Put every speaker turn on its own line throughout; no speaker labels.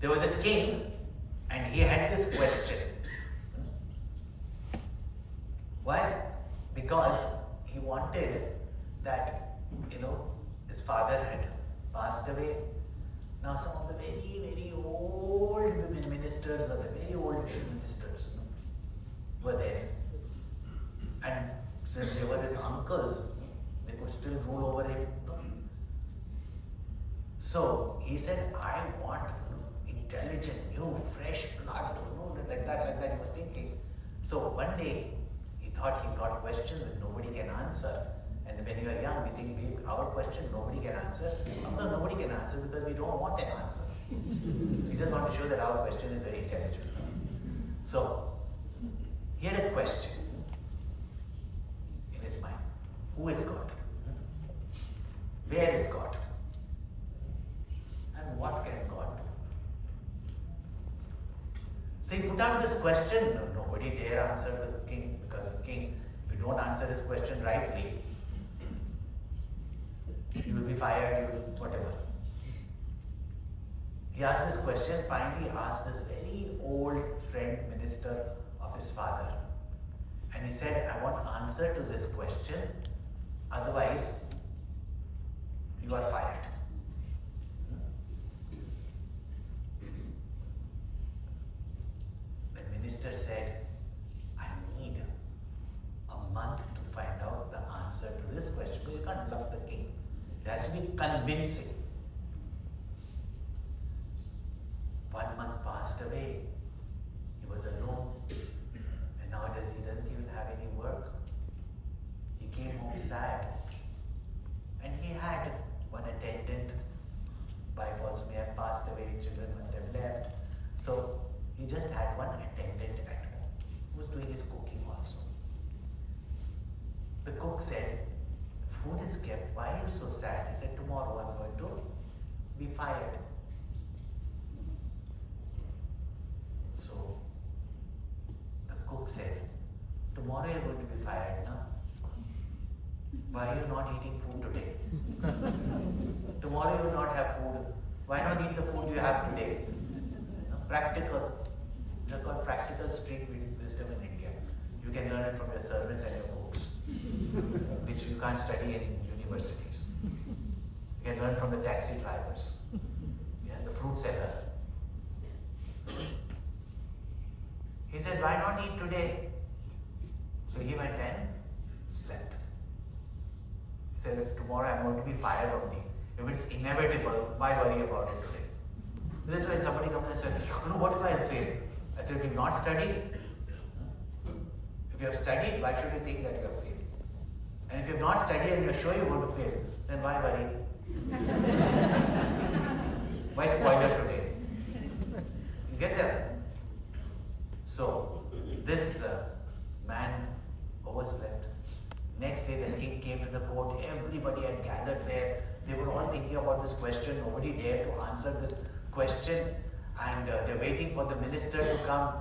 There was a king and he had this question. Why? Because he wanted that, his father had passed away. Now some of the very, very old women ministers, or the very old ministers, were there. And since they were his uncles, they could still rule over him. So he said, I want intelligent, new, fresh blood, like that he was thinking. So one day he thought he got questions that nobody can answer. And when you are young, we think our question nobody can answer. Of course, nobody can answer because we don't want an answer. We just want to show that our question is very intelligent. So he had a question in his mind. Who is God? Where is God? And what can God do? So he put out this question. Nobody dare answer the king, because the king, if you don't answer this question rightly, you will be fired, whatever. He asked this question, finally asked this very old friend minister of his father. And he said, I want answer to this question, otherwise you are fired. The minister said, I need a month to find out the answer to this question. But you can't bluff the king. It has to be convincing. 1 month passed away. He was alone. And nowadays he doesn't even have any work. He came home sad. And he had one attendant. Wife also may have passed away, children must have left. So he just had one attendant at home who was doing his cooking also. The cook said, food is kept, why are you so sad? He said, tomorrow I'm going to be fired. So the cook said, tomorrow you're going to be fired, no? Why are you not eating food today? Tomorrow you will not have food. Why not eat the food you have today? Practical. They're called practical street wisdom in India. You can learn it from your servants and your cooks, which you can't study in universities. You can learn from the taxi drivers, the fruit seller. He said, why not eat today? So he went and slept. He said, if tomorrow I'm going to be fired only, if it's inevitable, why worry about it today? That's when somebody comes and says, what if I fail? I said, if you've not studied, if you have studied, why should you think that you have failed? And if you have not studied and you're sure you're going to fail, then why worry? Why spoil it today? You get that? So, this man overslept. Next day the king came to the court, everybody had gathered there. They were all thinking about this question, nobody dared to answer this question, and they're waiting for the minister to come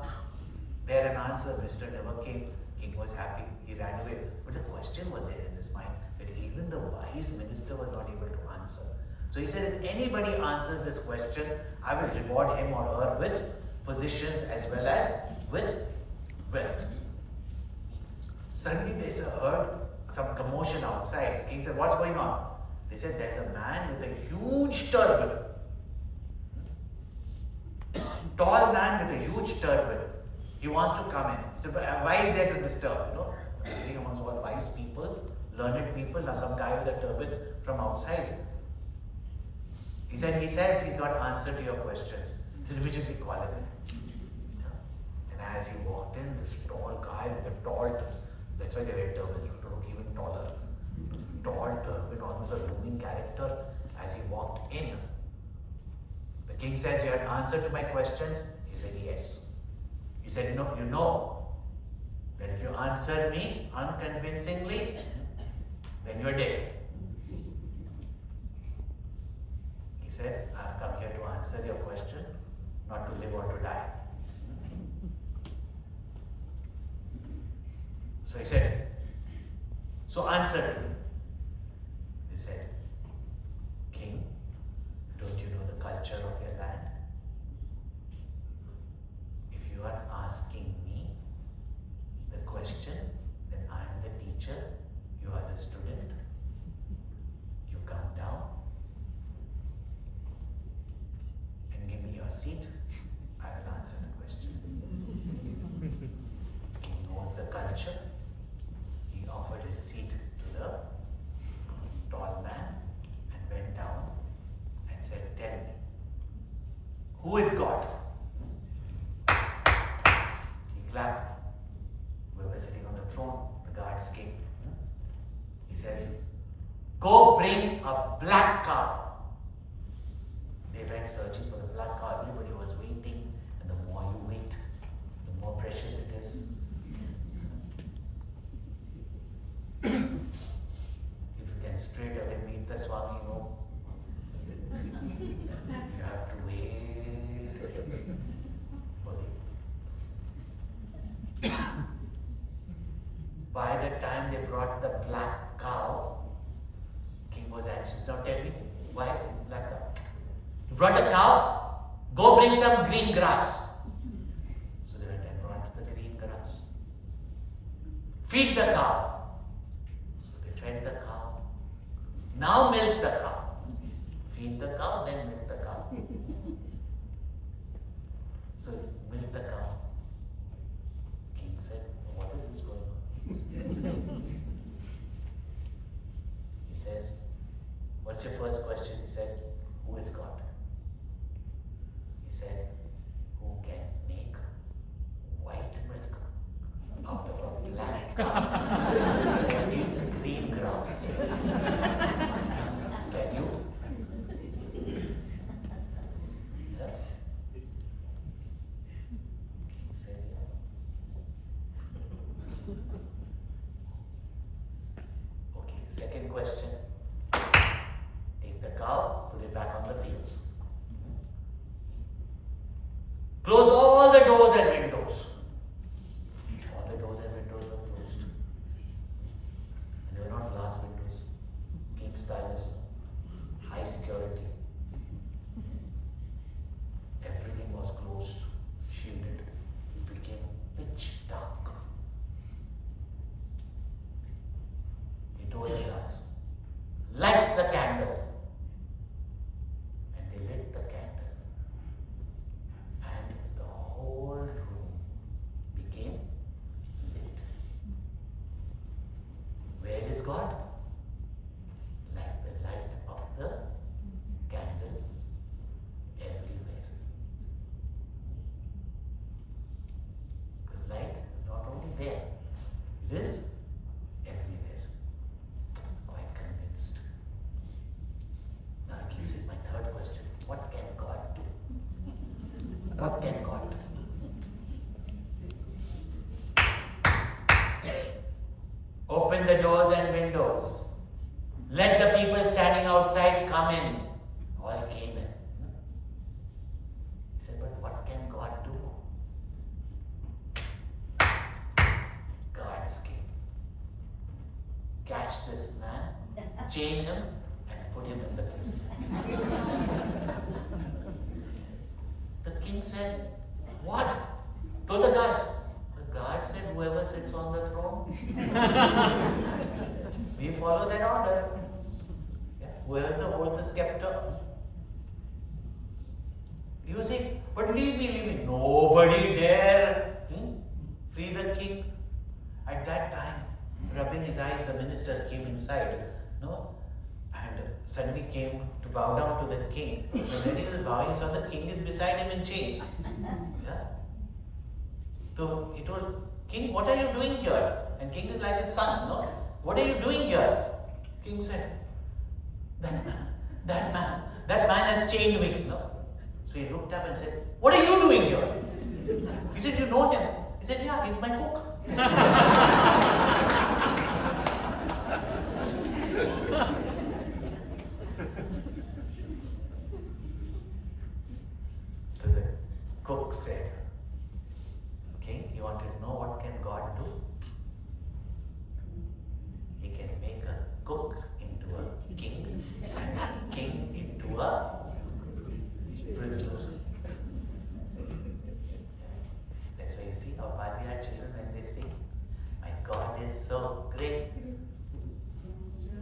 there and answer. The minister never came. King was happy, he ran away. But the question was there in his mind that even the wise minister was not able to answer. So he said, if anybody answers this question, I will reward him or her with positions as well as with wealth. Suddenly they heard some commotion outside. The king said, what's going on? They said, there's a man with a huge turban. Tall man with a huge turban. He wants to come in. He said, why is there to disturb? I'm sitting amongst all wise people, learned people. Now some guy with a turban from outside. He says he's got answer to your questions. He said, which should we call him in? And as he walked in, this tall guy with a tall turban, that's why they wear turbans, to look even taller. Tall turban, almost a looming character. As he walked in, the king says, you had answer to my questions? He said, yes. He said, no, you know that if you answer me unconvincingly, then you're dead. He said, I've come here to answer your question, not to live or to die. So he said, so answer to me. He said, King, don't you know the culture of your land? asking me the question, then I am the teacher, you are the student. You come down and give me your seat. I will answer the question. King knows the culture. He offered his seat to the tall man and went down and said, tell me, who is God? He clapped. Whoever was sitting on the throne, the guards came. He says, go bring a black cow. They went searching for the black cow. Everybody was waiting, and the more you wait, the more precious it is. If you can straight away meet the Swami, no. You have to wait for it. By the time they brought the black cow, king was anxious. Now tell me, why is it black cow? You brought a cow? Go bring some green grass. So they went and brought the green grass. Feed the cow. So they fed the cow. Now milk the cow. Feed the cow, then milk the cow. So milk the cow. King said, what is this going on? He says, what's your first question? He said, who is God? He said, who can make white milk out of a black cow that eats green grass? Can you? Yeah. King said, yeah. Okay, second question. Take the cow, put it back on the fields. Close all the doors and windows. All the doors and windows were closed. And they were not glass windows. King's palace, high security. Everything was closed, shielded. It became pitch dark. He told the guards, light the candle. And they lit the candle. And the whole room became lit. Where is God? Like the light of the candle everywhere. Because light is not only there, it is everywhere. Quite convinced. Now, this is my third question. What can God do? What can God do? Open the doors and windows. Let the people standing outside come in. All came in. He said, but what can God do? Guards came. Catch this man, chain him, and put him in the prison. The king said, what? Told the guards. The guard said, whoever sits on the throne. We follow that order. Yeah. Whoever holds the scepter. You say, but leave me. Nobody dare free the king. At that time, rubbing his eyes, the minister came inside. No? And suddenly came to bow down to the king. And when he was bowing, he saw the king is beside him in chains. Yeah. So he told, king, what are you doing here? And king is like his son, no? What are you doing here? King said, that man has chained me. No? So he looked up and said, what are you doing here? He said, you know him. He said, yeah, he's my cook. So the cook said, king, you want to know what can God do? He can make a cook into a king and a king into a prisoner. That's why you see, God is so great,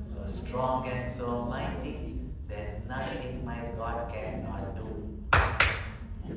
so strong and so mighty. There's nothing my God cannot do.